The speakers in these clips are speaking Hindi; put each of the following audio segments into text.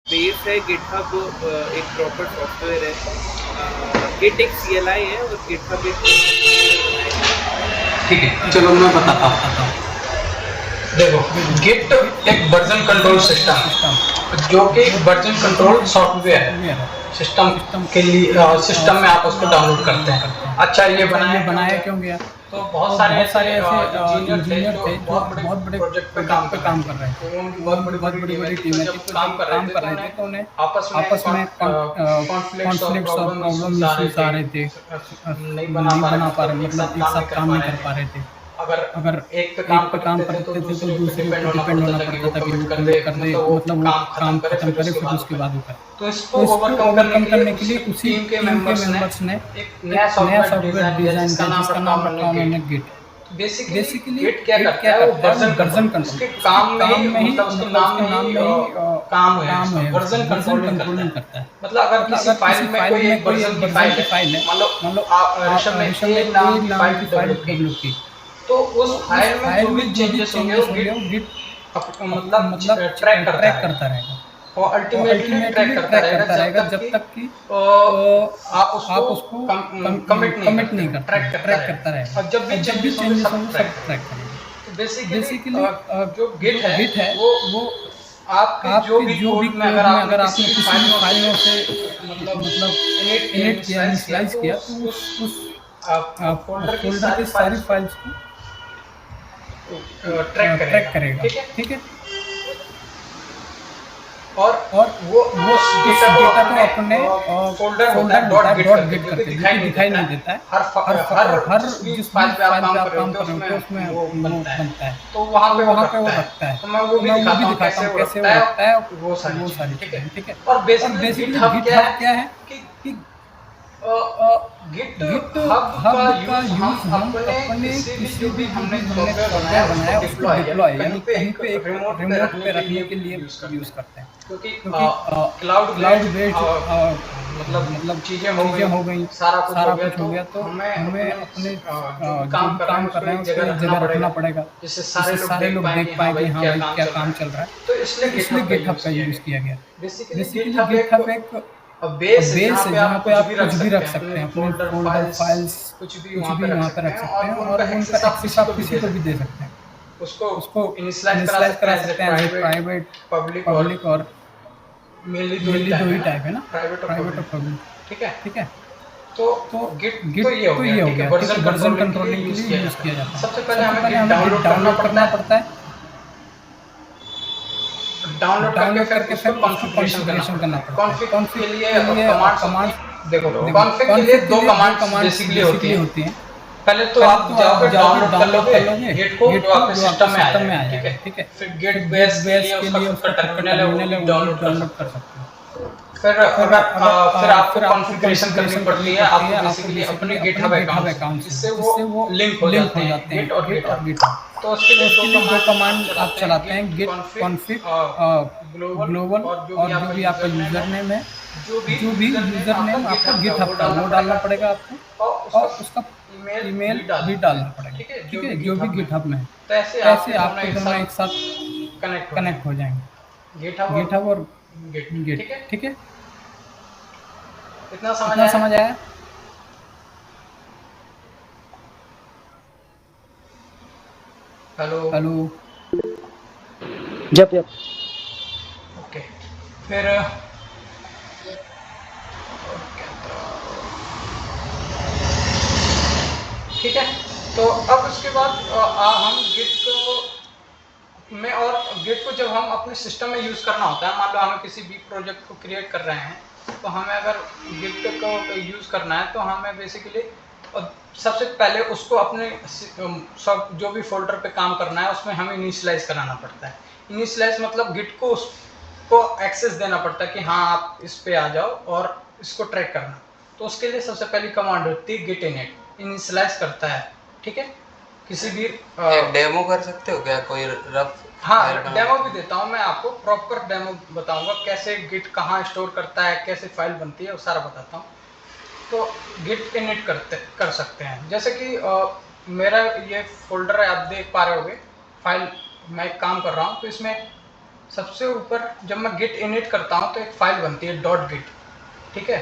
बेस है गिटहब, एक प्रॉपर सॉफ्टवेयर है। गिट एक सीएलआई है और गिटहब एक बनाया गया ठीक है, चलो मैं बताता हूँ। देखो, गिट एक वर्जन कंट्रोल सिस्टम जो कि वर्जन कंट्रोल सॉफ्टवेयर है सिस्टम के लिए। सिस्टम में आप उसको डाउनलोड करते हैं। अच्छा, ये बनाया क्यों गया? तो बहुत सारे ऐसे इंजीनियर थे जो बहुत बड़े प्रोजेक्ट पे काम कर रहे थे, तो उनकी बहुत बड़ी बड़ी टीम थी। तो जब काम कर रहे थे तो उन्हें आपस में कॉन्फ्लिक्ट्स और प्रॉब्लम इश्यूज आ रहे थे, नहीं बना पा रहे, मतलब एक साथ काम नहीं कर पा रहे थे। अगर एक पे काम करते थे तो दूसरे पे डिपेंड होना पड़ता था कि वो कमिट कर दे, मतलब वो काम खत्म करे फिर उसके बाद वो करे। तो इसको ओवरकम करने के लिए उसी टीम के मेंबर्स ने एक नया सॉफ्टवेयर डिजाइन किया जिसका नाम रखा उन्होंने गिट। बेसिकली गिट क्या करता है? वो वर्जन कंट्रोल, उसके काम में ही, मतलब उसके नाम में ही काम है उसका, वर्जन कंट्रोलिंग करता है। मतलब अगर किसी फाइल में कोई एक वर्जन की फाइल है, मान लो ऋषभ ने ए नाम की फाइल डेवलप की, तो उस फाइल में जो भी चेंजेस होंगे वो गिट मतलब ट्रैक करता रहेगा, और अल्टीमेटली ट्रैक करता रहेगा जब तक कि आप उसको कमिट नहीं करते हो, ट्रैक करता रहेगा, और जब भी चेंजेस होंगे सब ट्रैक करेगा। तो बेसिकली जो गिट है वो आपके जो भी कोड में अगर आपने किसी भी फाइल में उसे मतलब इनिट किया, इनिशियलाइज किया, तो उस फोल्डर की सारी फाइल्स को ट्रैक करेगा। ठीक है, और वो उस डेटा को अपने फोल्डर होता है डॉट गिट करके, जो कि दिखाई नहीं देता है। हर जिस भी फाइल पे आप काम कर रहे होते हैं उसमें वो बनता है, तो वहाँ पे वो रखता है। तो मैं वो भी दिखाता हूँ कैसे वो रखता है, वो सारी चीजें। ठीक है, और बेसिकली गिटहब क्या है कि गिट हब का यूज हम अपने किसी भी जो भी हमने सॉफ्टवेयर बनाया उसको डिप्लॉय यानी कहीं पे एक रिमोट पे रखने के लिए यूज करते हैं, क्योंकि क्लाउड बेस्ड मतलब चीजें हो गई, सारा कुछ हो गया, तो हमें अपने जो भी काम कर रहे हैं उसको एक जगह रखना पड़ेगा जिससे सारे लोग देख पाएं कि हाँ भाई क्या काम चल रहा है। तो इसलिए गिटहब का यूज किया गया। बेसिकली गिटहब एक बेस है जहाँ पे आप कुछ भी रख सकते हैं, अपने फोल्डर फाइल्स कुछ भी वहाँ पे रख सकते हैं, और उनका एक्सेस आप किसी को भी दे सकते हैं। उसको इनिशियलाइज करा सकते हैं एज ए प्राइवेट, पब्लिक, और मेनली दो ही टाइप है ना, प्राइवेट और पब्लिक। ठीक है, तो गिट तो ये हो गया। ठीक है, वर्जन कंट्रोलिंग के लिए यूज किया जाता है। सबसे पहले हमें गिट डाउनलोड करना पड़ता है, डाउनलोड करके फिर उसको कॉन्फ़िगरेशन करना पड़ता है। कॉन्फ़िग के लिए कमांड्स, देखो कॉन्फ़िग के लिए दो कमांड्स बेसिकली होती हैं। पहले तो आप जाओगे डाउनलोड कर लोगे गिट को जो आपके सिस्टम में आ जाएगा। ठीक है, फिर गिट बेस के लिए उसका खुद का टर्मिनल है, वो भी डाउनलोड कर सकते हो। फिर आपको कॉन्फ़िगरेशन करनी पड़ती है, आपको बेसिकली अपने गिटहब अकाउंट से, जिससे वो लिंक हो जाते हैं गिट और गिटहब। तो उसके लिए दो कमांड आप चलाते हैं, गिट कॉन्फ़िग ग्लोबल, और जो भी आपका यूजर नेम है, जो भी यूजर नेम आपका गिटहब का वो डालना पड़ेगा आपको, और उसका ईमेल भी डालना पड़ेगा। ठीक है, जो भी गिटहब में है। तो ऐसे आपके दोनों एक साथ कनेक्ट हो जाएंगे, गिटहब और गिट। ठीक है, इतना समझ आया? हेलो। जब ओके, फिर ठीक है, तो अब उसके बाद हम गिट को जब हम अपने सिस्टम में यूज़ करना होता है, मान लो हमें किसी भी प्रोजेक्ट को क्रिएट कर रहे हैं, तो हमें अगर गिट को यूज़ करना है तो हमें बेसिकली सबसे पहले उसको अपने सब जो भी फोल्डर पे काम करना है उसमें हमें इनिशियलाइज कराना पड़ता है। इनिशियलाइज मतलब गिट को उसको एक्सेस देना पड़ता है कि हाँ आप इस पे आ जाओ और इसको ट्रैक करना। तो उसके लिए सबसे पहली कमांड होती है गिट इनिट, इनिशियलाइज करता है। ठीक है, किसी भी एक डेमो कर सकते हो क्या, कोई रफ? हाँ, डेमो भी देता हूँ मैं आपको, प्रॉपर डेमो बताऊंगा कैसे गिट कहाँ स्टोर करता है, कैसे फाइल बनती है, वो सारा बताता हूँ। तो गिट इनिट कर सकते हैं, जैसे कि मेरा ये फोल्डर है, आप देख पा रहे होगे फाइल मैं काम कर रहा हूँ, तो इसमें सबसे ऊपर जब मैं git init करता हूँ तो एक फाइल बनती है .git, ठीक है।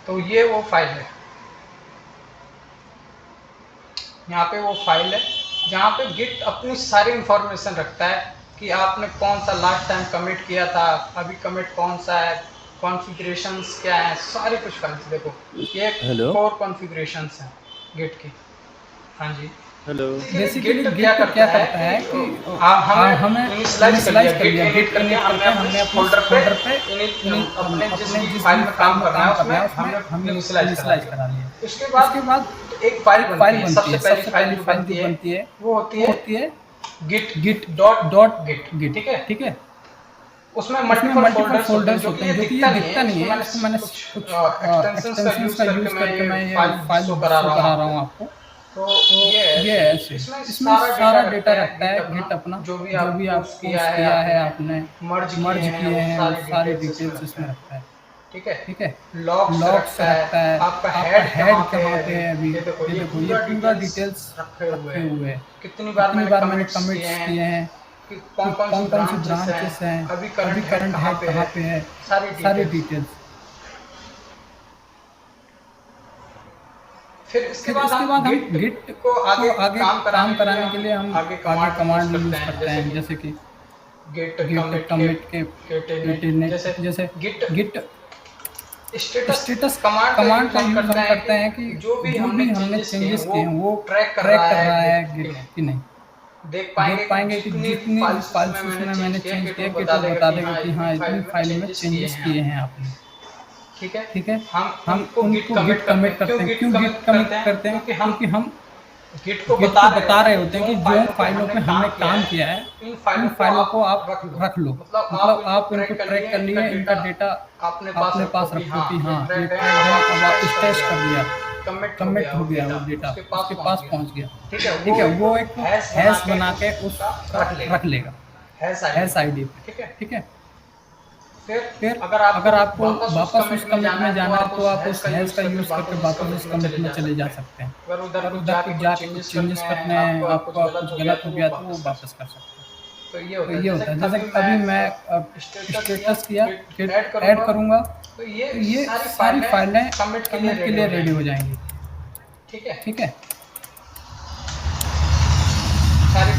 तो ये वो फाइल है, यहाँ पे वो फाइल है जहाँ पे गिट अपनी सारी इंफॉर्मेशन रखता है कि आपने कौन सा लास्ट टाइम कमिट किया था, अभी कमिट कौन सा है, कॉन्फ़िगरेशंस क्या है, सारी कुछ फाइल्स। देखो ये 4 कॉन्फ़िगरेशंस हैं गिट की। हाँ जी, बेसिकली गिट क्या करता है कि हमें इनिशियलाइज कर लिया, गिट करके हमने अपने फोल्डर पे अपने जिस भी फाइल में काम करना है उसमें हमने इनिशियलाइज करा लिया। उसके बाद एक फाइल बनती है, सबसे पहली फाइल जो बनती है वो होती है git.git, ठीक है। उसमें मल्टीपल फोल्डर्स होते हैं, जो कि ये दिखता नहीं है। इसमें मैंने कुछ एक्सटेंशंस का यूज करके मैं ये फाइल शो करा रहा हूँ आपको। तो ये ऐसे इसमें सारा डेटा रखता है गिट अपना, जो भी आपने पोस्ट किया है, आपने मर्ज किए हैं, वो सारी डिटेल्स इसमें रखता है, ठीक है। लॉग्स रखता है, आपका हेड कहाँ पे है अभी, ये देखो ये पूरा डिटेल्स रखे हुए हैं। कितनी बार मैंने कमिट्स किए हैं, कौन कौन सी ब्रांचेस हैं, अभी करंट हेड कहाँ पे है, सारी डिटेल्स। फिर इसके बाद हम गिट को आगे काम कराने के लिए हम आगे कमांड यूज करते हैं, जैसे कि गिट कमिट के जैसे गिट स्टेटस कमांड का यूज हम करते हैं कि जो भी हमने चेंजेस किए हैं वो ट्रैक कर रहा है गिट कि नहीं। देख पाएंगे कि जितनी फाइल्स उसमें मैंने चेंज किया गिट वो बता देगा कि हाँ इतनी फाइल में चेंजेस किए हैं आपने, ठीक है। हम उनको गिट कमिट करते हैं। क्यों गिट कमिट करते हैं? क्योंकि हम गिट को बता रहे होते हैं कि जो फाइलों पे हमने काम किया है इन फाइलों को आप रख लो, मतलब आप इनको ट्रैक कर लिए, इनका डेटा अपने पास रखो कि हाँ ये ट्रैक है, अब आप स्टैश कर दिया, कमिट हो गया, वो डेटा उसके पास पहुंच गया, ठीक है। वो एक हैश बना के उस रख लेगा, हैश आईडी, ठीक है। फिर अगर आपको वापस उस कमिट में जाना है तो आप उस हैश का यूज करके वापस उस कमिट में चले जा सकते हैं। अगर उधर जाके चेंजेस करने हैं, आपको कुछ गलत हो गया तो वो वापस कर सकते हैं। तो ये होता है। जैसे अभी मैं स्टेटस किया, ऐड करूंगा तो ये सारी फाइलें कमिट के लिए रेडी हो जाएंगी, ठीक है।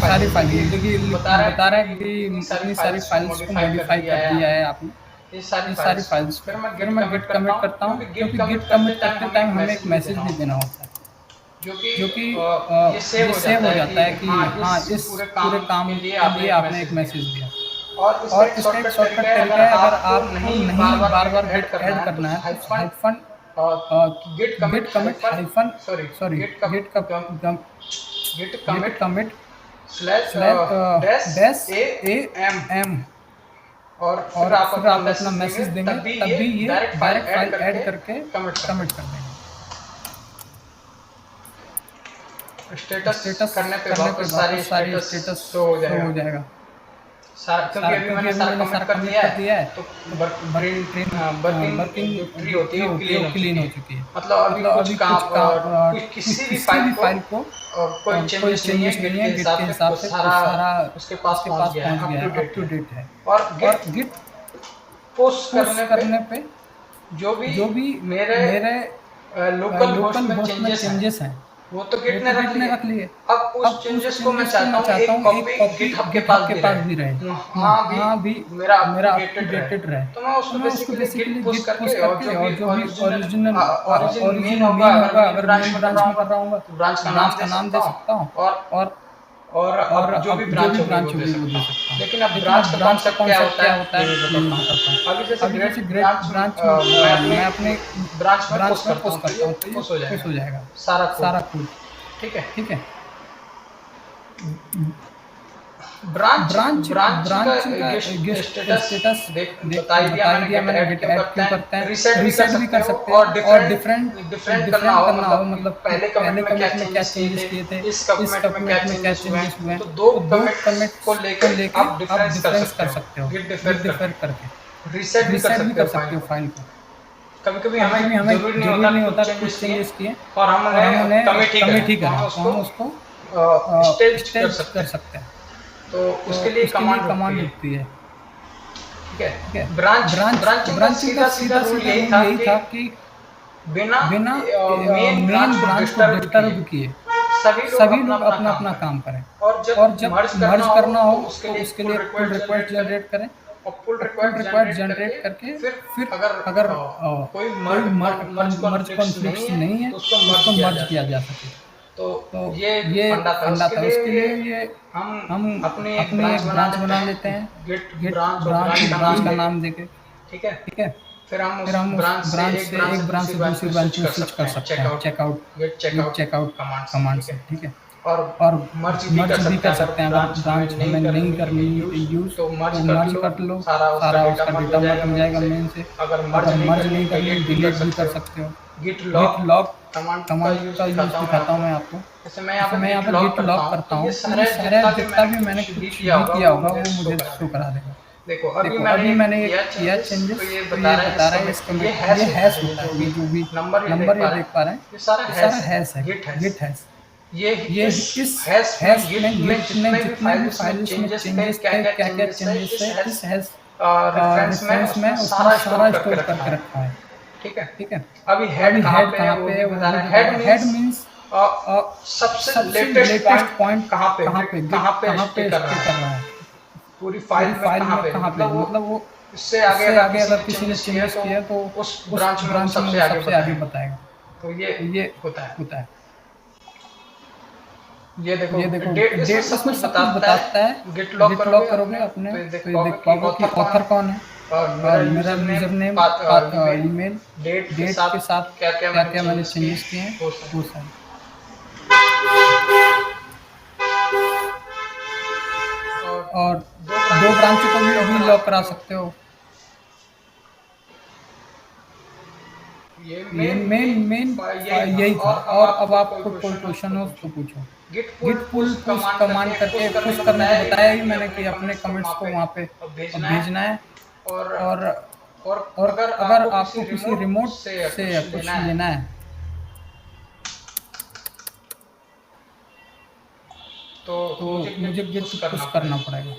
सारी फाइल देखिए बता रहा है कि इतनी सारी फाइल्स को मॉडिफाई कर दिया है आपने, ये सारी फाइल्स। फिर मैं गिट कमिट करता हूँ, क्योंकि गिट कमिट करते टाइम हमें एक मैसेज भी देना होता है, जो कि ये सेव हो जाता है कि हाँ इस पूरे काम के लिए आपने एक मैसेज दिया। और इसका एक शॉर्टकट तरीका है, अगर आप नहीं बार गिट ऐड करना है तो hyphen git commit dash am और फिर आप अपना मैसेज देंगे, तब भी ये डायरेक्ट फाइल ऐड करके कमिट कर देंगे। स्टेटस करने पे वापस सारी स्टेटस शो हो जाएगा। क्योंकि अभी मैंने सारा कमिट कर दिया है तो वर्किंग ट्री होती है वो क्लीन हो चुकी है। मतलब अभी कुछ किसी भी फाइल को कोई चेंजेस नहीं है गिट के हिसाब से, सारा उसके पास पहुंच गया है, अप टू डेट है। और गिट पोस्ट करने पे जो भी मेरे लोकल होस्ट में चेंजेस हैं वो तो गिट ने रख लिए। अब उस चेंजेस को मैं चाहता हूँ एक कॉपी गिटहब के पास भी रहे, हाँ भी मेरा अपडेटेड रहे। तो मैं उसको बेसिकली गिट पुश करके और जो भी ओरिजिनल मेन होगा, अगर मेन ब्रांच में कर रहा हूँ तो ब्रांच का नाम दे सकता हूँ और जो भी ब्रांच होगी वो दे सकता हूँ। लेकिन अब ब्रांच का कॉन्सेप्ट क्या होता है अभी जैसे ग्रेट ब्रांच मैं अपने ब्रांच में पोस्ट करता हूँ तो पुश हो जाएगा सारा कोड, ठीक है। ब्रांच का स्टेटस बता दिया मैंने, गिट ऐड क्यों करते हैं, रीसेट भी कर सकते हैं और डिफरेंट करना हो, मतलब पहले कमिट में क्या चेंजेस किए थे, इस कमिट में क्या चेंजेस हुए हैं, तो दो कमिट को लेकर आप डिफरेंस कर सकते हो गिट डिफर करके। रीसेट भी कर सकते हो फाइल को। कभी-कभी हमें जरूरी नहीं होता कुछ चेंजेस किए और हमने कमिट ही करा, हम उसको स्टेज कर सकते हैं। तो उसके लिए कमांड होती है ठीक है। ब्रांचिंग का सीधा रूल यही था कि बिना मेन ब्रांच को डिस्टर्ब किए सभी लोग अपना अपना काम करें, और जब मर्ज करना हो तो उसके लिए पुल रिक्वेस्ट जनरेट करें, और पुल रिक्वेस्ट जनरेट करके फिर अगर कोई मर्ज कॉन्फ्लिक्ट नहीं है तो उसको मर्ज किया जा सके। तो ये फंडा था। उसके लिए ये हम अपने एक ब्रांच बना लेते हैं, गेट ब्रांच का नाम देके, ठीक है। फिर हम ब्रांच से एक ब्रांच से दूसरी ब्रांच में स्विच कर सकते हैं, चेकआउट कमांड से, ठीक है। और मर्ज भी कर सकते हैं। अगर ब्रांच हमें नहीं करनी यूज तो मर्ज कर लो, सारा उसका डेटा मर्ज हो जाएगा मेन से। अगर मर्ज नहीं करनी डिलीट भी कर सकते हो। गिट लॉग कमांड का यूज दिखाता हूँ मैं आपको। जैसे मैं यहाँ पर गिट लॉग करता हूँ, सारा जितना भी मैंने कुछ भी किया होगा वो मुझे शो करा देगा। देखो अभी मैंने किया चेंजेस, तो ये बता रहा है इसका ये हैश होता है, ये जो भी नंबर ये देख पा रहे हैं ये सारा हैश है, गिट हैश। ये इस हैश में जितने भी फाइल्स में चेंजेस थे, क्या चेंजेस है, इस हैश रेफरेंस में उसने सारा स्टोर करके रखा है, ठीक है। अभी हेड कहाँ पे है वो बता रहा है। हेड मींस सबसे लेटेस्ट पॉइंट कहाँ पे कर रहा है पूरी फाइल में कहाँ पे, मतलब वो इससे आगे अगर किसी ने चेंजेस किया तो उस ब्रांच में सबसे आगे बताएगा। तो ये होता है। ये देखो डेट इसमें सब बताता है। गिट लॉग करोगे अपने तो देख पाओगे कि ऑथर कौन है, और मेरा यूजर नेम, ईमेल, डेट के साथ क्या मैंने चेंजेस किए हैं वो सारे। और दो ब्रांचों को भी लॉक करा सकते हो। ये मेन यही था। और अब आपको कोई क्वेश्चन हो तो पूछो। गिट पुल पुश कमांड करके पुश करने को बताया ही मैंने कि अपने कमेंट्स को वहाँ पे भेजना है। और अगर आपको किसी रिमोट से कुछ लेना है तो मुझे गिट पुश करना पड़ेगा,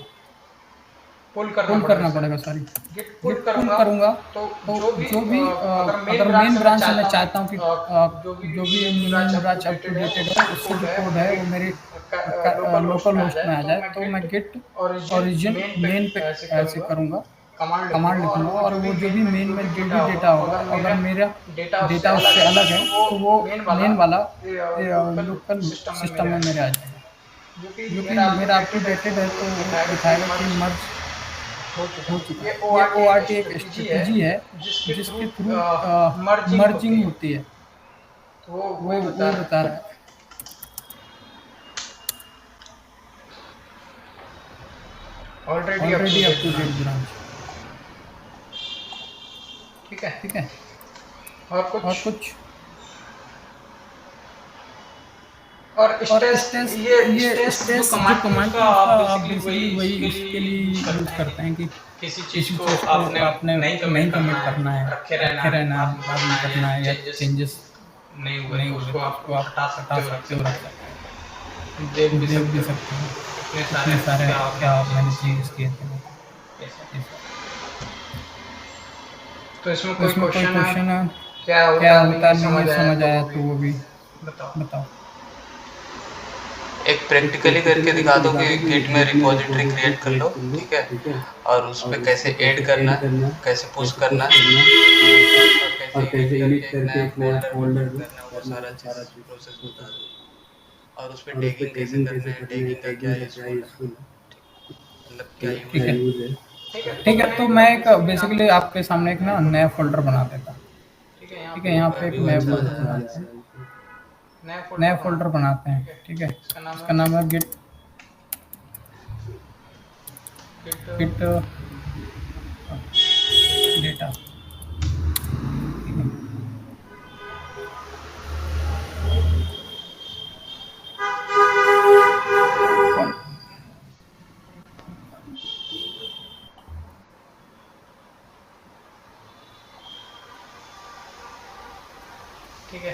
पुल करना पड़ेगा। सॉरी, गिट पुल करूँगा तो जो भी अगर मेन ब्रांच से मैं चाहता हूँ कि जो भी main branch up to dated है उससे जो कोड है वो मेरी लोकल होस्ट में आ जाए, तो मैं गिट ओरिजिन मेन पे ऐसे करूँगा, कमांड लिखूँगा। और वो जो भी मेन में जो भी डेटा होगा, अगर मेरा डेटा उससे अलग है तो वो मेन वाला लोकल सिस्टम में मेरे आ जाएगा। जो कि मेरा अप टू डेटेड है तो दिखाएगा कि मर्ज हो चुका है। ये ORT एक स्ट्रेटजी है जिसके थ्रू मर्जिंग होती है, तो वो बता रहा है। Already up to date branch, ठीक है। और कुछ और स्टेस, ये स्टेस जो कमांड बेसिकली वही इसके लिए यूज करते हैं कि किसी चीज को आपने नहीं कमिट करना है, रखे रहना करना है, या चेंजेस नहीं हुए उसको आप हटा सकते हो, देख भी सकते हो इतने सारे क्या मैंने चेंजेस किए थे। तो इसमें कोई क्वेश्चन है क्या होता है, नहीं समझ आया तो वो भी बताओ। एक प्रैक्टिकली करके दिखा दो कि गिट में रिपॉजिटरी क्रिएट कर लो, ठीक है, और उस पर कैसे ऐड करना, कैसे पुश करना, और कैसे इनिट करके एक नया फोल्डर करना, वो सारा प्रोसेस बता दो। और उस पर टैगिंग कैसे करना है, टैगिंग का क्या है, मतलब क्या यूज है। ठीक है। तो मैं एक बेसिकली आपके सामने एक ना नया फोल्डर बना देता हूँ, ठीक है। यहाँ पे एक नया फोल्डर बनाते हैं, ठीक है। इसका नाम है गिट डेटा।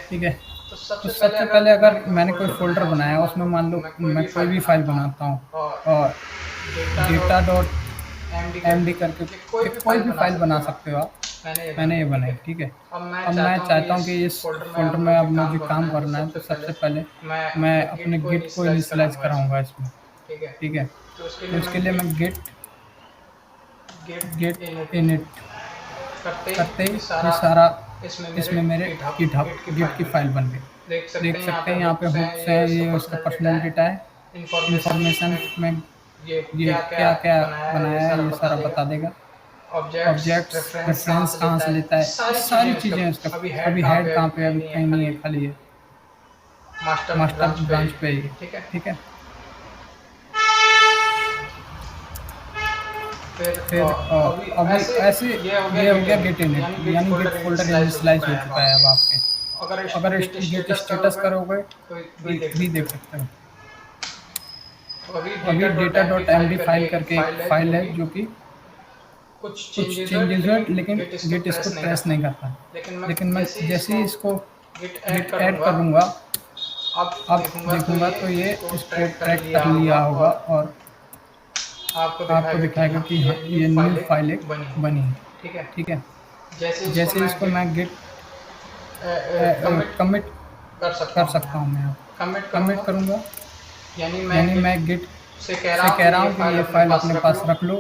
ठीक है। तो सबसे पहले अगर मैंने कोई फोल्डर बनाया, उसमें मान लो मैं कोई भी फाइल बनाता हूँ और MD करके कोई भी फाइल बना सकते हो आप। मैंने ये बनाई, ठीक है। अब मैं चाहता हूँ कि इस फोल्डर में अब मुझे काम करना है, तो सबसे पहले मैं अपने गिट को इनिशियलाइज कराऊंगा इसमें, ठीक है। तो उसके लिए मैं गिट इनिट करते ही ये सारा इसमें मेरे गिट की फाइल बन गई। देख सकते हैं यहाँ पे हुक्स है, ये उसका पर्सनल डेटा है, इंफॉर्मेशन में ये क्या क्या बनाया है ये सारा बता देगा। ऑब्जेक्ट्स रेफरेंस कहाँ से लेता है, सारी चीज़ें उसका। अभी हेड कहाँ पे, अभी कहीं नहीं है, खाली है, मास्टर ब्रांच पे ही, ठीक है। फिर अभी ऐसे ये हो गया गेट इनिट, यानी गेट फोल्डर इनिशियलाइज हो चुका है अब आपके। अगर गेट स्टेटस करोगे तो भी देख सकते हो। अभी data.md फाइल करके एक फाइल है जो कि कुछ चेंजेस हुए, लेकिन गेट इसको ट्रेस नहीं करता। लेकिन मैं जैसे ही इसको गेट ऐड करूँगा, अब देखूँगा तो ये इसको ट्रैक कर लिया होगा और आपको दिखाएगा कि ये न्यू फाइल एक बनी है, ठीक है। जैसे इसको मैं गिट कमिट कर सकता हूँ, मैं कमिट करूँगा, यानी मैं गिट से कह रहा हूँ कि ये फाइल अपने पास रख लो,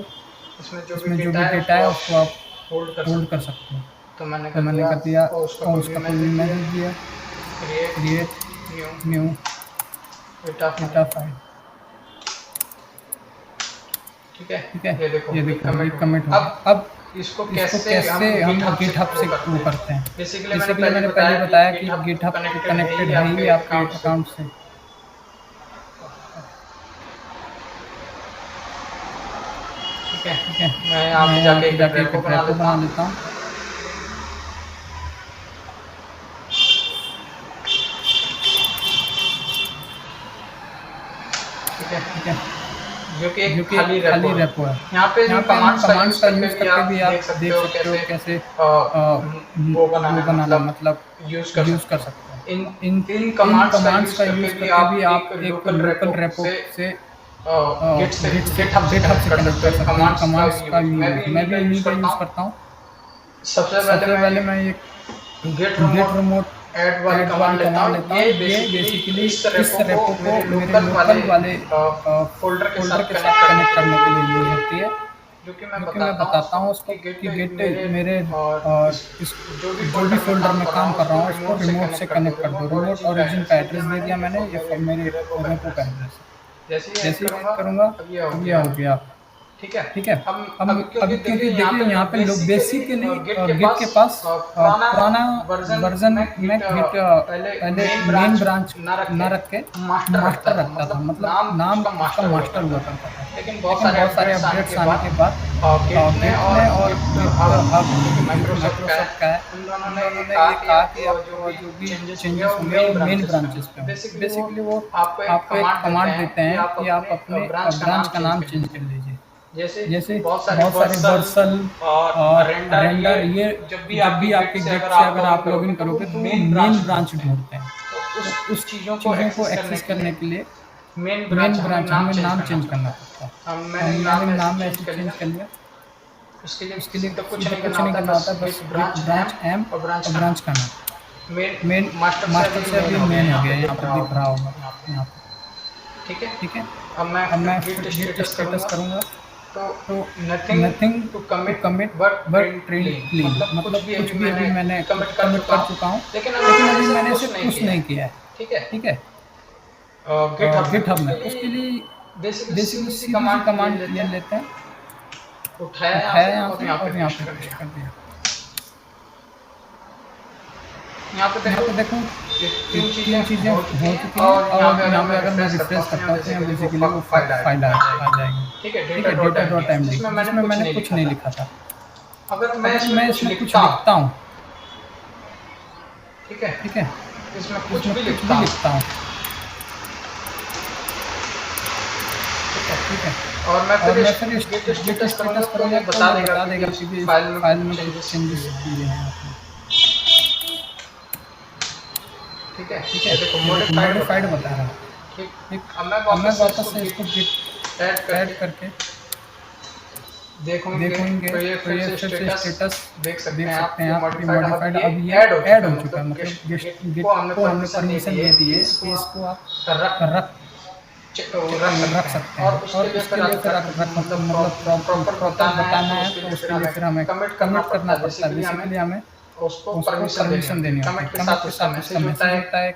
इसमें जो भी डेटा है उसको आप होल्ड कर सकते हो। तो मैंने कर दिया और उसका कोई मैसेज दिया, क्रिएट न्यू डेटा फाइल, ठीक है। ये देखो ये कमिट हो। अब इसको कैसे हम गिटहब से वो करते हैं। बेसिकली मैंने पहले बताया कि गिटहब कनेक्टेड है ही आपके अकाउंट से, ठीक है। मैं यहाँ पे जाके एक रेपो बना लेता हूँ, ठीक है, जो कि एक खाली रेपो है। यहाँ पे कमांड्स का यूज़ करके भी आप देख सकते हो कैसे वो बनाना, मतलब यूज़ कर सकते हो। इन कमांड्स का यूज़ करके भी आप एक लोकल रेपो से गिटहब से कनेक्ट कर सकते हैं। कमांड्स का यूज़ मैं भी इन्हीं का यूज़ करता हूँ। सबसे पहले मैं एक गेट रिमोट ऐड वाली कमांड लेता हूँ। ये बेसिकली इस रेपो को मेरे लोकल वाले फोल्डर के साथ कनेक्ट करने के लिए यूज होती है, जो कि मैं बताता हूँ उसको कि गेट मेरे जो भी फोल्डर में काम कर रहा हूँ उसको रिमोट से कनेक्ट कर दो। रिमोट ओरिजिन का एड्रेस दे दिया मैंने, ये मेरे रेपो का एड्रेस है। जैसे ही करूँगा अब ये हो गया, ठीक है। अब क्योंकि देखिए यहाँ पे लोग बेसिकली गिट के पास पुराना वर्जन में गिट पहले मेन ब्रांच ना रख के मास्टर रखता था, मतलब नाम उसका मास्टर हुआ करता था। लेकिन बहुत सारे अपडेट्स आने के बाद गिट ने और माइक्रोसॉफ्ट का है, उन दोनों ने ये कहा कि जो भी चेंजेस होंगे वो मेन ब्रांचेस पे। बेसिकली वो आपको एक कमांड देते हैं कि आप अपने ब्रांच का नाम चेंज कर लीजिए। जैसे बहुत सारे वर्सल और रेंडर, ये जब भी आपके गिट से अगर आप लॉगिन करोगे तो मेन ब्रांच ढूंढते हैं। तो उस चीज़ों को एक्सेस करने के लिए मेन ब्रांच हमें नाम चेंज करना पड़ता है। मैंने नाम ऐसे चेंज कर लिया। उसके लिए तो कुछ नहीं करना होता, बस ब्रांच एम और ब्रांच का नाम मेन मास्टर से अभी मेन हो गया, यहाँ पर दिख रहा होगा यहाँ पर, ठीक है। अब मैं गिट स्टेटस करूँगा तो nothing to commit but print clean, मतलब कुछ भी अभी मैंने कमिट कर चुका हूँ, लेकिन अभी मैंने इसे पुश नहीं किया है, ठीक है। गिटहब में उसके लिए बेसिकली सीधी कमांड ये लेते हैं, उठाया यहाँ से और यहाँ पे पुश कर दिया। यहाँ पे देखो तीन चीज़ें हो चुकी हैं और यहाँ पे अगर मैं रिफ्रेश करता हूँ तो यहाँ बेसिकली वो फाइल आ जाएगी, ठीक है। data.md जिसमें मैंने कुछ नहीं लिखा था। अगर मैं इसमें कुछ लिखता हूँ, ठीक है, इसमें कुछ भी लिखता हूँ, ठीक है। और मैं फिर स्टेटस करूँगा, बता देगा कि फाइल में चेंजेस किए हैं आपने, ठीक है। देखो मॉडिफाइड बता रहा है, ठीक। अब मैं वापस से इसको गिट ऐड करके देखोगे तो ये फिर से स्टेटस देख सकते हैं आप, मॉडिफाइड मॉडिफाइड अब अब ये ये ऐड ऐड हो हो चुका चुका है, है, मतलब मतलब गेट गेट को हमने को हमने परमिशन दे दी है कि इसको आप रख रख सकते हैं और उसके लिए फिर मतलब प्रॉपर बताना है तो उसके लिए फिर हमें कमिट करना पड़ता है। बेसिकली हमें उसको उसको परमिशन देनी होती है। कमिट के साथ उसका मैसेज होता है,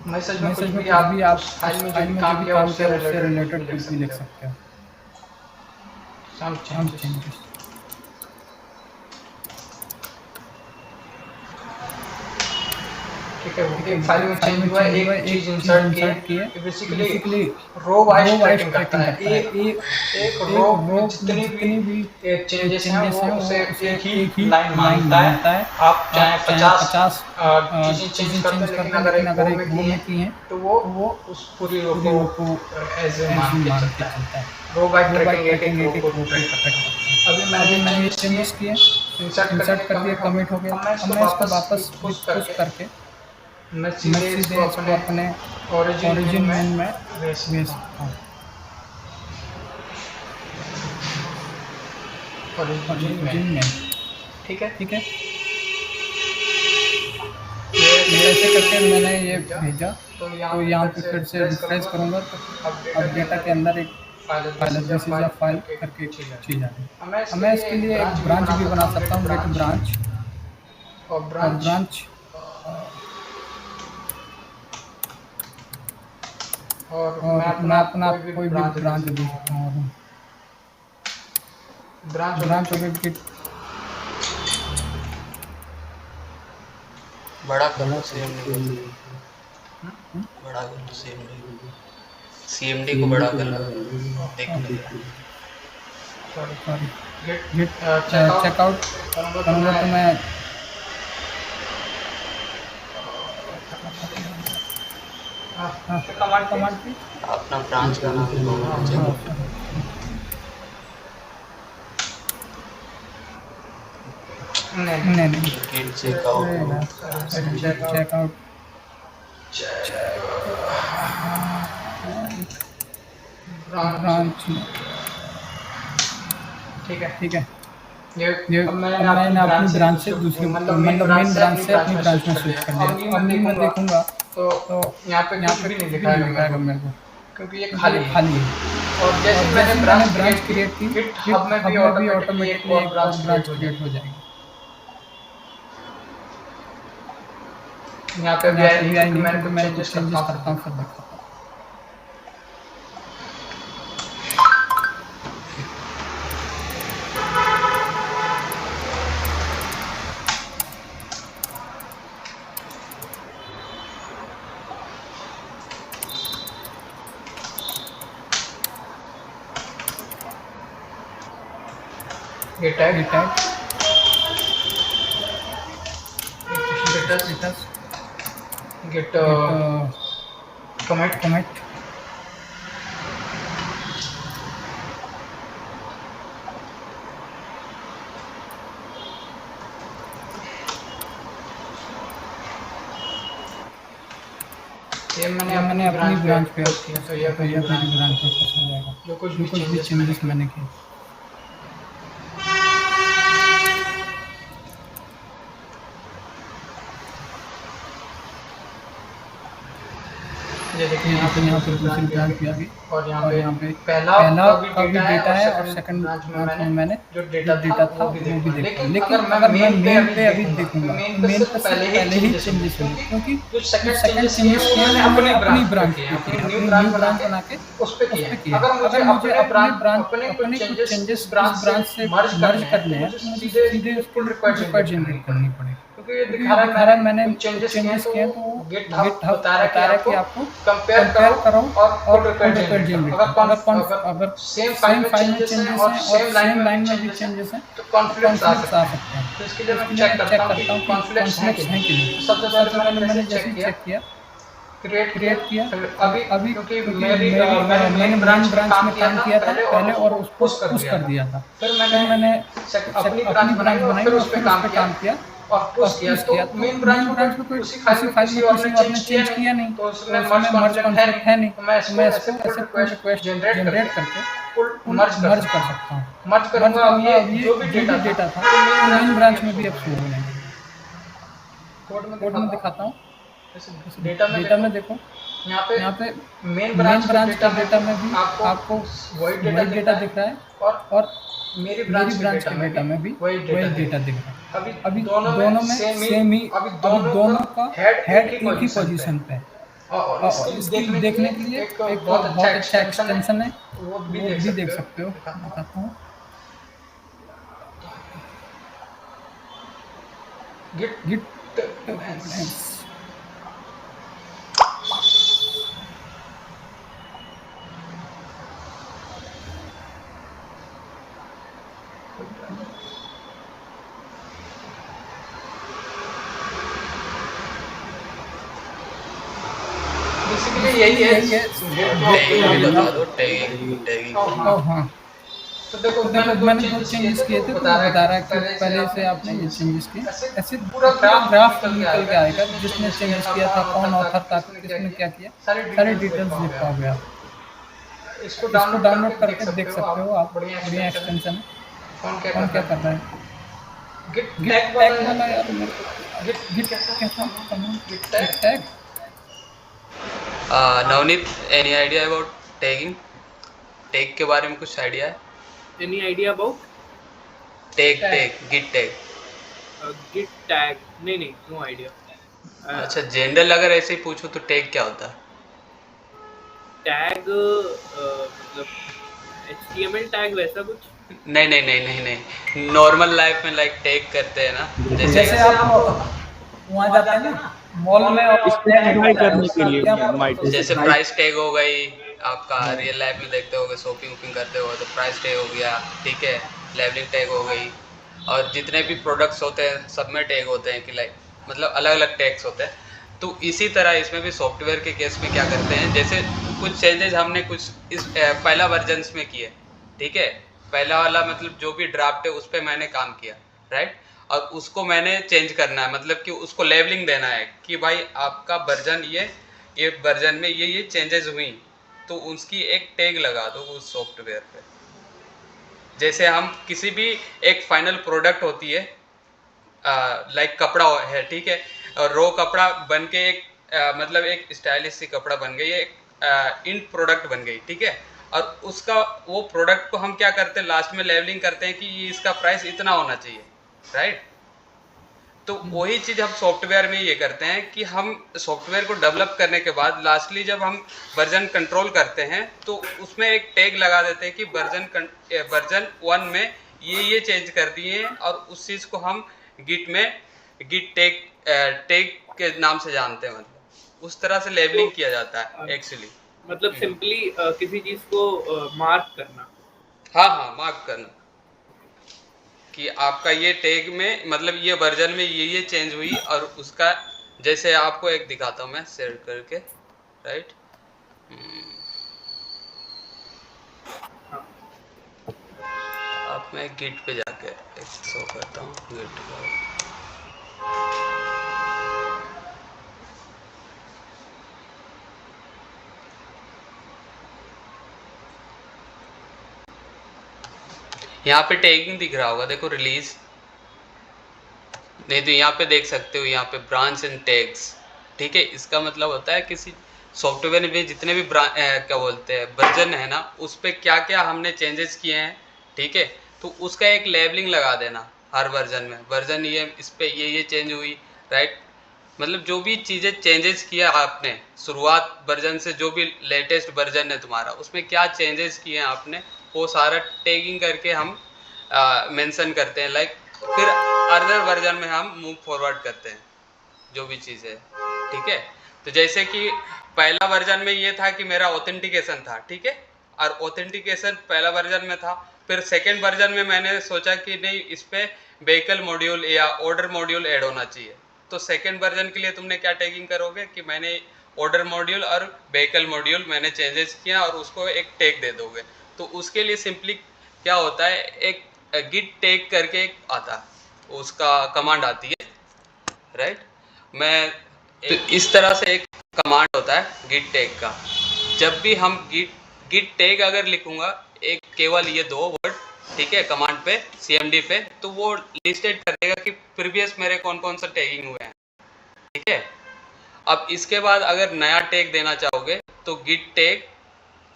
मैसेज में मैसेज में कुछ कुछ भी आप उस उस फाइल में फाइल में जो भी किया काम उससे किया उससे रिलेटेड रिलेटेड कुछ भी लिख सकते हो। सम हम चेंजेस, चेंजेस ठीक है, वो एक फाइल में चेंज हुआ है, एक चीज इंसर्ट की है, basically row wise row wise tracking करता है। एक रो में जितनी भी चेंजेस हैं वो उसे एक ही लाइन मानता है। आप चाहे 50 चीजें चेंज करते हैं, लेकिन अगर एक रो में की हैं तो वो उस पूरी रो को एज ए मान के चलता है। रो बाय ट्रैकिंग एक रो को ट्रैक करता है। अभी मैंने ये चेंजेस किए, इंसर्ट कर दिया, कमिट हो गया। अब मैं इसको वापस पुश करके मैं सीधे सीधे इसको अपने ओरिजिन मेन में भेज सकता हूँ। ओरिजिन में ठीक है, ठीक है, ये ऐसे करके मैंने ये भेजा। तो यहाँ पे फिर से रिफ्रेश करूँगा तो अब डेटा के अंदर एक file this is a file करके चीज आ गई। अब मैं इसके लिए एक ब्रांच भी बना सकता हूँ, गेट ब्रांच, और ब्रांच और मैं अपना कोई भी ब्रांच दे सकता हूँ। ब्रांच हो गई, बड़ा कर लो CMD बड़ा कर लो CMD को बड़ा कर लो, देख लो। सॉरी गेट चेकआउट करूँगा तो मैं कमांड की अपना ब्रांच का नाम नहीं गेट चेकआउट चेकआउट ब्रांच, ठीक है। ये अब मैंने अपनी ब्रांच से दूसरी मतलब मेन ब्रांच से अपनी ब्रांच में स्विच कर दिया। अब मैं देखूंगा तो यहाँ पे कुछ भी नहीं दिखाएगा मेरे को, क्योंकि ये खाली है। और जैसे मैंने ब्रांच क्रिएट की, गिटहब में भी ऑटोमेटिकली एक और ब्रांच क्रिएट हो जाएगी। यहाँ पे मैं कुछ चेंजेस करता हूँ, फिर देखो। Git tag status git commit ये मैंने अपनी ब्रांच पे किया, तो ये मेरी ब्रांच पे हो जाएगा। जो कुछ भी चेंजेस मैंने किए। ये देखिए यहाँ पे दूसरी ब्रांच भी आ गई और यहाँ पे पहला का भी डेटा है और सेकंड ब्रांच में मैंने जो डेटा था वो भी देखा। लेकिन अगर मैं मेन पे अभी देखूंगा तो मेन पे पहले ही चेंजेस होंगे, क्योंकि जो सेकंड चेंजेस किए मैंने अपनी ब्रांच पे न्यू ब्रांच बना के उस पे किया। अगर मुझे अपने कुछ चेंजेस ब्रांच से मर्ज करने हैं तो मुझे सीधे उसको रिक्वायर्ड जनरेट करनी पड़ेगी, क्योंकि ये दिखा रहा है मैंने चेंजेस किए तो गिटहब बता रहा है कि आपको कंपेयर करो और रिक्वायर्ड जनरेट। अगर सेम फाइल में चेंजेस हैं और सेम लाइन में भी चेंजेस हैं तो कॉन्फ्लिक्ट्स आ सकते हैं। तो इसके लिए मैं चेक करता हूँ कि कॉन्फ्लिक्ट्स हैं कि नहीं। सबसे पहले मैंने जैसे चेक किया, क्रिएट किया। अभी क्योंकि मैंने ब्रांच में काम किया था पहले और उसको पुश कर दिया था, फिर मैंने अपनी ब्रांच बनाई और उस पे काम किया और पुश किया तो मेन ब्रांच में कोई उसी फाइल में किसी और ने चेंज किया नहीं, तो उसमें मर्ज कॉन्फ्लिक्ट है नहीं, तो मैं इसको ऐसे पुल रिक्वेस्ट जनरेट करके पुल मर्ज कर सकता हूँ। मर्ज करूंगा, अब ये जो भी डेटा था तो मेन ब्रांच में भी अब शो होने लगा। कोड में दिखाता हूँ। डेटा में देखो, यहाँ पे मेन ब्रांच का डेटा में भी आपको वही डेटा दिख रहा है और मेरी ब्रांच के डेटा में भी वही डेटा दिख रहा है। अभी दोनों में सेम ही, अभी दोनों का हेड एक ही पोजीशन पे है। और इसको देखने के लिए एक बहुत अच्छा एक्सटेंशन है, वो भी देख सकते हो। बताता हूँ, गिट यही है टैगिंग। हाँ, तो देखो मैंने दो चेंजेस किए थे, तो बता रहा है कि पहले से आपने ये चेंजेस किए। ऐसे पूरा ग्राफ निकल के आएगा, जिसने चेंजेस किया था, कौन ऑथर था, किसने क्या किया, सारी डिटेल्स लिख पाओगे आप। इसको डाउनलोड करके देख सकते हो आप, बढ़िया एक्सटेंशन है। कौन क्या कर रहा है, गिट टैग वाला यार, गिट कैसा git tag. Navneet, any idea about tagging? Tag के बारे में कुछ आइडिया है? Any idea about tag git tag? git tag? नहीं, no idea. अच्छा, जनरल अगर ऐसे ही पूछूं तो टैग क्या होता है? टैग मतलब HTML टैग वैसा कुछ? नहीं, नॉर्मल लाइफ में लाइक टैग करते हैं ना, जैसे आप वहाँ जाते हैं ना मॉल में, और करने के लिए जैसे प्राइस टैग हो गई, आपका रियल लाइफ में देखते होगे, शॉपिंग करते हो तो प्राइस टैग हो गया, ठीक है, लेबलिंग टैग हो गई, और जितने भी प्रोडक्ट्स होते हैं सब में टैग होते हैं कि लाइक मतलब अलग अलग टैग्स होते हैं। तो इसी तरह इसमें भी सॉफ्टवेयर के केस में क्या करते हैं, जैसे कुछ चेंजेस हमने कुछ इस पहला वर्जन्स में किए, ठीक है, पहला वाला मतलब जो भी ड्राफ्ट है उस पर मैंने काम किया, राइट, और उसको मैंने चेंज करना है, मतलब कि उसको लेबलिंग देना है कि भाई आपका वर्जन ये वर्जन में ये चेंजेस हुई, तो उसकी एक टैग लगा दो उस सॉफ्टवेयर पे। जैसे हम किसी भी एक फाइनल प्रोडक्ट होती है, लाइक कपड़ा है, ठीक है, और रो कपड़ा बन के एक मतलब एक स्टाइलिश सी कपड़ा बन गई, एक इन प्रोडक्ट बन गई, ठीक है, और उसका वो प्रोडक्ट को हम क्या करते हैं, लास्ट में लेबलिंग करते हैं कि ये इसका प्राइस इतना होना चाहिए, राइट। तो वही चीज़ हम सॉफ्टवेयर में ये करते हैं कि हम सॉफ्टवेयर को डेवलप करने के बाद लास्टली जब हम वर्जन कंट्रोल करते हैं तो उसमें एक टैग लगा देते हैं कि वर्जन 1 में ये चेंज कर दिए हैं, और उस चीज़ को हम गिट में गिट टैग के नाम से जानते हैं, मतलब उस तरह से लेबलिंग किया जाता है एक्चुअली। मतलब सिंपली किसी चीज को मार्क करना। हाँ, मार्क करना कि आपका ये टैग में मतलब ये वर्जन में ये चेंज हुई, और उसका जैसे आपको एक दिखाता हूँ मैं शेयर करके, राइट। अब मैं गिट पे जाके एक शो करता हूँ गिट का। यहाँ पे टैगिंग दिख रहा होगा, देखो रिलीज, नहीं तो यहाँ पे देख सकते हो, यहाँ पे ब्रांच एंड टैग्स, ठीक है। इसका मतलब होता है किसी सॉफ्टवेयर में जितने भी क्या बोलते हैं वर्जन है ना, उस पर क्या क्या हमने चेंजेस किए हैं, ठीक है, तो उसका एक लेबलिंग लगा देना हर वर्जन में, वर्जन ये इस पर ये चेंज हुई, राइट। मतलब जो भी चीज़ें चेंजेस किया आपने शुरुआत वर्जन से, जो भी लेटेस्ट वर्जन है तुम्हारा, उसमें क्या चेंजेस किए हैं आपने, वो सारा टैगिंग करके हम मेंशन करते हैं, लाइक फिर अदर वर्जन में हम मूव फॉरवर्ड करते हैं जो भी चीज़ है, ठीक है। तो जैसे कि पहला वर्जन में ये था कि मेरा ऑथेंटिकेशन था, ठीक है, और ऑथेंटिकेशन पहला वर्जन में था। फिर सेकेंड वर्जन में मैंने सोचा कि नहीं, इस पर व्हीकल मॉड्यूल या ऑर्डर मॉड्यूल ऐड होना चाहिए। तो सेकेंड वर्जन के लिए तुमने क्या टैगिंग करोगे कि मैंने ऑर्डर मॉड्यूल और व्हीकल मॉड्यूल मैंने चेंजेस किया, और उसको एक टैग दे दोगे। तो उसके लिए सिंपली क्या होता है, एक गिट टैग करके एक आता है, उसका कमांड आती है, राइट। मैं तो इस तरह से एक कमांड होता है git tag का। जब भी हम git tag अगर लिखूंगा एक केवल ये 2 वर्ड, ठीक है, कमांड पे cmd पे, तो वो लिस्टेड कर देगा कि प्रीवियस मेरे कौन कौन सा टैगिंग हुए हैं, ठीक है। अब इसके बाद अगर नया टैग देना चाहोगे तो git tag,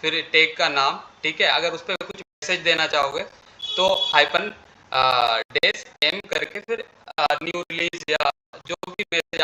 फिर टैग का नाम, ठीक है। अगर उस पर कुछ मैसेज देना चाहोगे तो -m करके फिर न्यू रिलीज या जो भी मैसेज